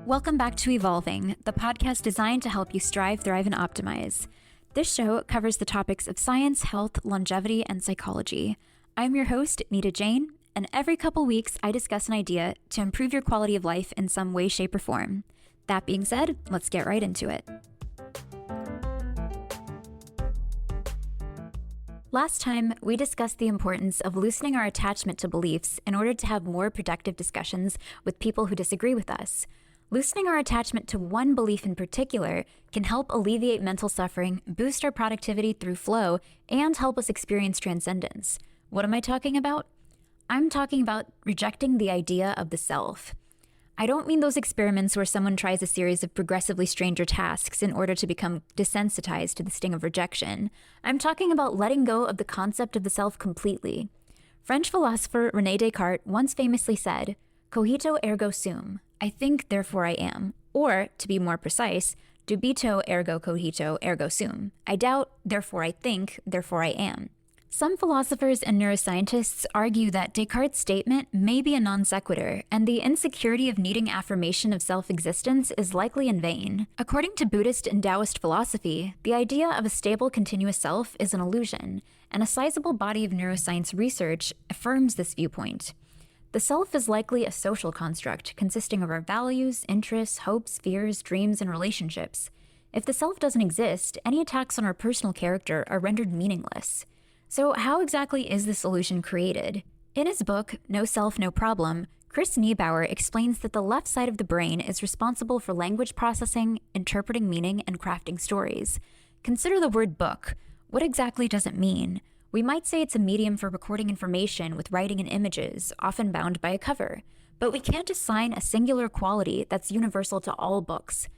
Welcome back to Evolving, the podcast designed to help you strive, thrive, and optimize. This show covers the topics of science, health, longevity, and psychology. I'm your host, Nita Jane, and every couple weeks I discuss an idea to improve your quality of life in some way, shape, or form. That being said, let's get right into it. Last time, we discussed the importance of loosening our attachment to beliefs in order to have more productive discussions with people who disagree with us. Loosening our attachment to one belief in particular can help alleviate mental suffering, boost our productivity through flow, and help us experience transcendence. What am I talking about? I'm talking about rejecting the idea of the self. I don't mean those experiments where someone tries a series of progressively stranger tasks in order to become desensitized to the sting of rejection. I'm talking about letting go of the concept of the self completely. French philosopher René Descartes once famously said, "Cogito ergo sum," I think, therefore I am. Or, to be more precise, dubito ergo cogito ergo sum. I doubt, therefore I think, therefore I am. Some philosophers and neuroscientists argue that Descartes' statement may be a non sequitur, and the insecurity of needing affirmation of self-existence is likely in vain. According to Buddhist and Taoist philosophy, the idea of a stable, continuous self is an illusion, and a sizable body of neuroscience research affirms this viewpoint. The self is likely a social construct consisting of our values, interests, hopes, fears, dreams, and relationships. If the self doesn't exist, any attacks on our personal character are rendered meaningless. So how exactly is this illusion created? In his book, No Self, No Problem, Chris Niebauer explains that the left side of the brain is responsible for language processing, interpreting meaning, and crafting stories. Consider the word book. What exactly does it mean? We might say it's a medium for recording information with writing and images, often bound by a cover. But we can't assign a singular quality that's universal to all books.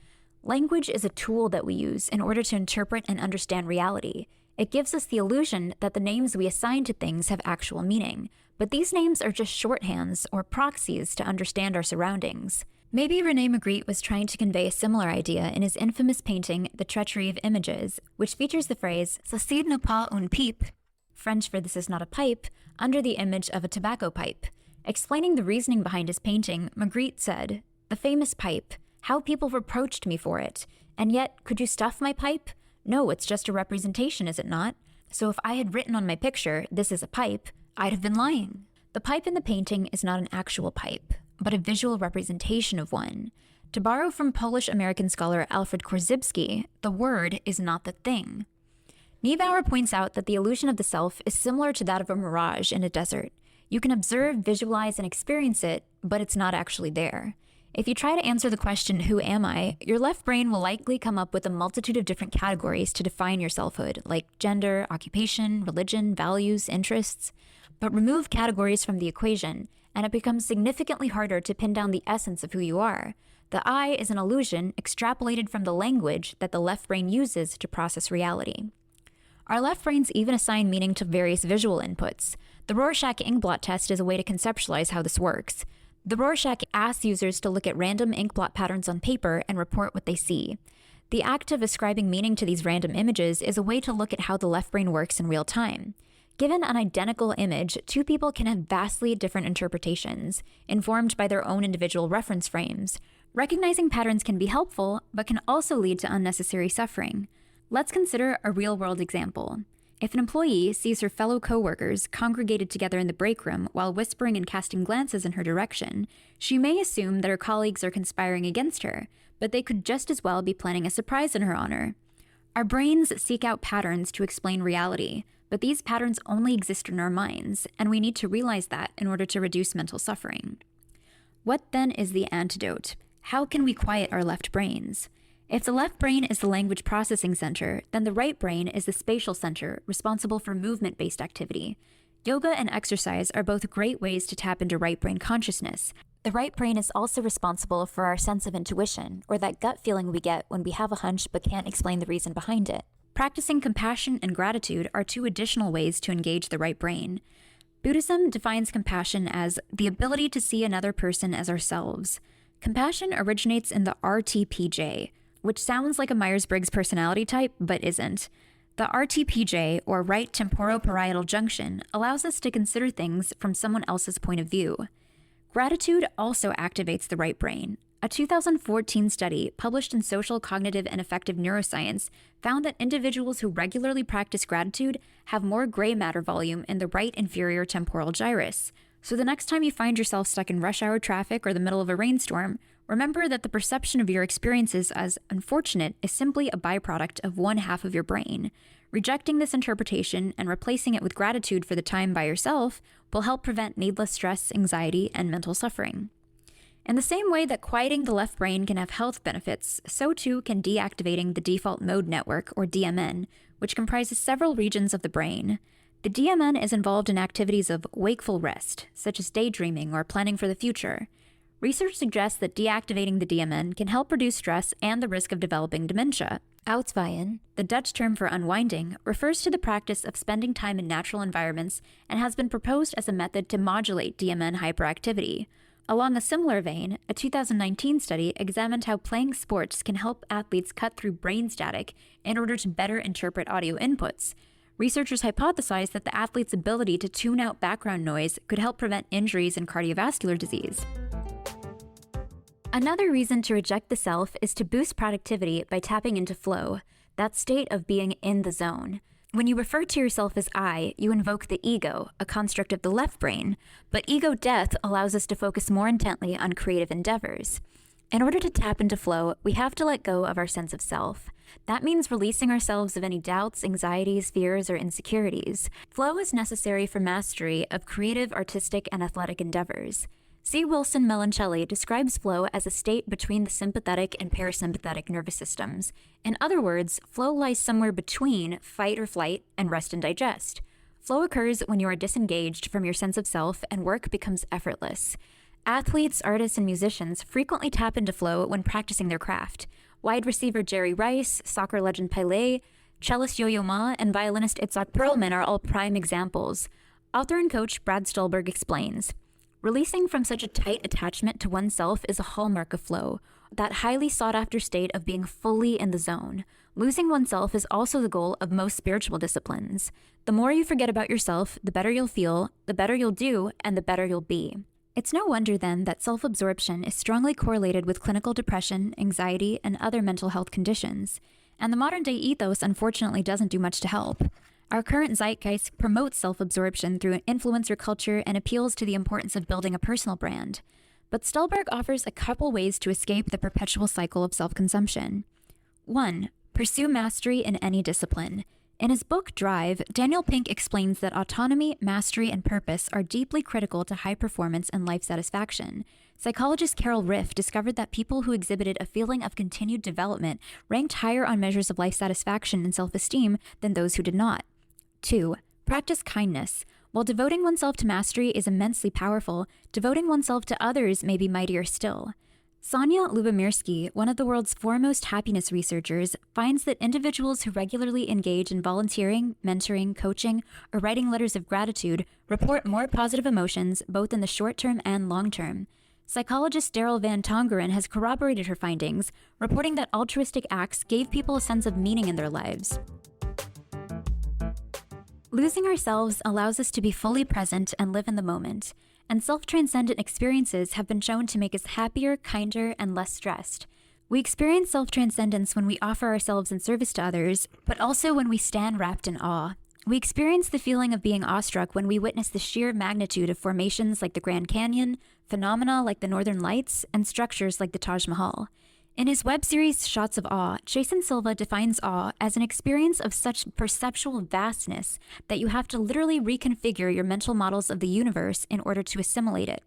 Language is a tool that we use in order to interpret and understand reality. It gives us the illusion that the names we assign to things have actual meaning, but these names are just shorthands or proxies to understand our surroundings. Maybe René Magritte was trying to convey a similar idea in his infamous painting, The Treachery of Images, which features the phrase, "Ceci n'est pas une pipe," French for "this is not a pipe," under the image of a tobacco pipe. Explaining the reasoning behind his painting, Magritte said, "The famous pipe. How people reproached me for it. And yet, could you stuff my pipe? No, it's just a representation, is it not? So if I had written on my picture, 'This is a pipe,' I'd have been lying." The pipe in the painting is not an actual pipe, but a visual representation of one. To borrow from Polish-American scholar Alfred Korzybski, the word is not the thing. Niebauer points out that the illusion of the self is similar to that of a mirage in a desert. You can observe, visualize, and experience it, but it's not actually there. If you try to answer the question, "Who am I?" your left brain will likely come up with a multitude of different categories to define your selfhood, like gender, occupation, religion, values, interests. But remove categories from the equation, and it becomes significantly harder to pin down the essence of who you are. The I is an illusion extrapolated from the language that the left brain uses to process reality. Our left brains even assign meaning to various visual inputs. The Rorschach inkblot test is a way to conceptualize how this works. The Rorschach asks users to look at random inkblot patterns on paper and report what they see. The act of ascribing meaning to these random images is a way to look at how the left brain works in real time. Given an identical image, two people can have vastly different interpretations, informed by their own individual reference frames. Recognizing patterns can be helpful, but can also lead to unnecessary suffering. Let's consider a real-world example. If an employee sees her fellow coworkers congregated together in the break room while whispering and casting glances in her direction, she may assume that her colleagues are conspiring against her, but they could just as well be planning a surprise in her honor. Our brains seek out patterns to explain reality, but these patterns only exist in our minds, and we need to realize that in order to reduce mental suffering. What then is the antidote? How can we quiet our left brains? If the left brain is the language processing center, then the right brain is the spatial center responsible for movement-based activity. Yoga and exercise are both great ways to tap into right brain consciousness. The right brain is also responsible for our sense of intuition, or that gut feeling we get when we have a hunch but can't explain the reason behind it. Practicing compassion and gratitude are two additional ways to engage the right brain. Buddhism defines compassion as the ability to see another person as ourselves. Compassion originates in the RTPJ, which sounds like a Myers-Briggs personality type, but isn't. The RTPJ, or right temporoparietal junction, allows us to consider things from someone else's point of view. Gratitude also activates the right brain. A 2014 study published in Social Cognitive and Affective Neuroscience found that individuals who regularly practice gratitude have more gray matter volume in the right inferior temporal gyrus. So the next time you find yourself stuck in rush hour traffic or the middle of a rainstorm, remember that the perception of your experiences as unfortunate is simply a byproduct of one half of your brain. Rejecting this interpretation and replacing it with gratitude for the time by yourself will help prevent needless stress, anxiety, and mental suffering. In the same way that quieting the left brain can have health benefits, so too can deactivating the default mode network, or DMN, which comprises several regions of the brain. The DMN is involved in activities of wakeful rest, such as daydreaming or planning for the future. Research suggests that deactivating the DMN can help reduce stress and the risk of developing dementia. Uitwaaien, the Dutch term for unwinding, refers to the practice of spending time in natural environments and has been proposed as a method to modulate DMN hyperactivity. Along a similar vein, a 2019 study examined how playing sports can help athletes cut through brain static in order to better interpret audio inputs. Researchers hypothesized that the athlete's ability to tune out background noise could help prevent injuries and cardiovascular disease. Another reason to reject the self is to boost productivity by tapping into flow, that state of being in the zone. When you refer to yourself as I, you invoke the ego, a construct of the left brain, but ego death allows us to focus more intently on creative endeavors. In order to tap into flow, we have to let go of our sense of self. That means releasing ourselves of any doubts, anxieties, fears, or insecurities. Flow is necessary for mastery of creative, artistic, and athletic endeavors. C. Wilson Melancelli describes flow as a state between the sympathetic and parasympathetic nervous systems. In other words, flow lies somewhere between fight or flight and rest and digest. Flow occurs when you are disengaged from your sense of self and work becomes effortless. Athletes, artists, and musicians frequently tap into flow when practicing their craft. Wide receiver Jerry Rice, soccer legend Pelé, cellist Yo-Yo Ma, and violinist Itzhak Perlman are all prime examples. Author and coach Brad Stulberg explains, "Releasing from such a tight attachment to oneself is a hallmark of flow, that highly sought-after state of being fully in the zone. Losing oneself is also the goal of most spiritual disciplines. The more you forget about yourself, the better you'll feel, the better you'll do, and the better you'll be." It's no wonder, then, that self-absorption is strongly correlated with clinical depression, anxiety, and other mental health conditions. And the modern-day ethos, unfortunately, doesn't do much to help. Our current zeitgeist promotes self-absorption through influencer culture and appeals to the importance of building a personal brand. But Stulberg offers a couple ways to escape the perpetual cycle of self-consumption. 1. Pursue mastery in any discipline. In his book, Drive, Daniel Pink explains that autonomy, mastery, and purpose are deeply critical to high performance and life satisfaction. Psychologist Carol Riff discovered that people who exhibited a feeling of continued development ranked higher on measures of life satisfaction and self-esteem than those who did not. 2. Practice kindness. While devoting oneself to mastery is immensely powerful, devoting oneself to others may be mightier still. Sonia Lubomirsky, one of the world's foremost happiness researchers, finds that individuals who regularly engage in volunteering, mentoring, coaching, or writing letters of gratitude report more positive emotions both in the short term and long term. Psychologist Daryl Van Tongeren has corroborated her findings, reporting that altruistic acts gave people a sense of meaning in their lives. Losing ourselves allows us to be fully present and live in the moment, and self-transcendent experiences have been shown to make us happier, kinder, and less stressed. We experience self-transcendence when we offer ourselves in service to others, but also when we stand wrapped in awe. We experience the feeling of being awestruck when we witness the sheer magnitude of formations like the Grand Canyon, phenomena like the Northern Lights, and structures like the Taj Mahal. In his web series Shots of Awe, Jason Silva defines awe as an experience of such perceptual vastness that you have to literally reconfigure your mental models of the universe in order to assimilate it.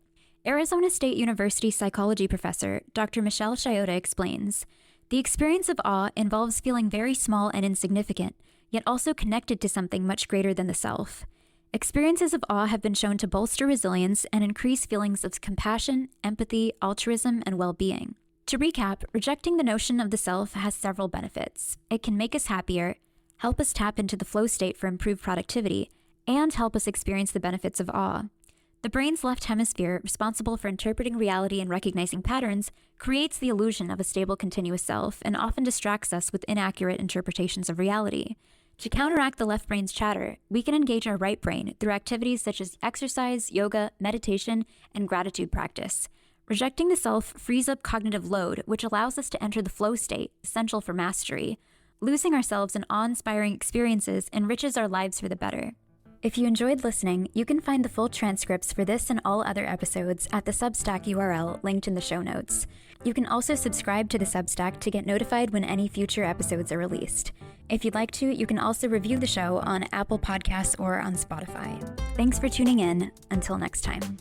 Arizona State University psychology professor Dr. Michelle Chioda explains, "The experience of awe involves feeling very small and insignificant, yet also connected to something much greater than the self. Experiences of awe have been shown to bolster resilience and increase feelings of compassion, empathy, altruism, and well-being." To recap, rejecting the notion of the self has several benefits. It can make us happier, help us tap into the flow state for improved productivity, and help us experience the benefits of awe. The brain's left hemisphere, responsible for interpreting reality and recognizing patterns, creates the illusion of a stable, continuous self and often distracts us with inaccurate interpretations of reality. To counteract the left brain's chatter, we can engage our right brain through activities such as exercise, yoga, meditation, and gratitude practice. Rejecting the self frees up cognitive load, which allows us to enter the flow state, essential for mastery. Losing ourselves in awe-inspiring experiences enriches our lives for the better. If you enjoyed listening, you can find the full transcripts for this and all other episodes at the Substack URL linked in the show notes. You can also subscribe to the Substack to get notified when any future episodes are released. If you'd like to, you can also review the show on Apple Podcasts or on Spotify. Thanks for tuning in. Until next time.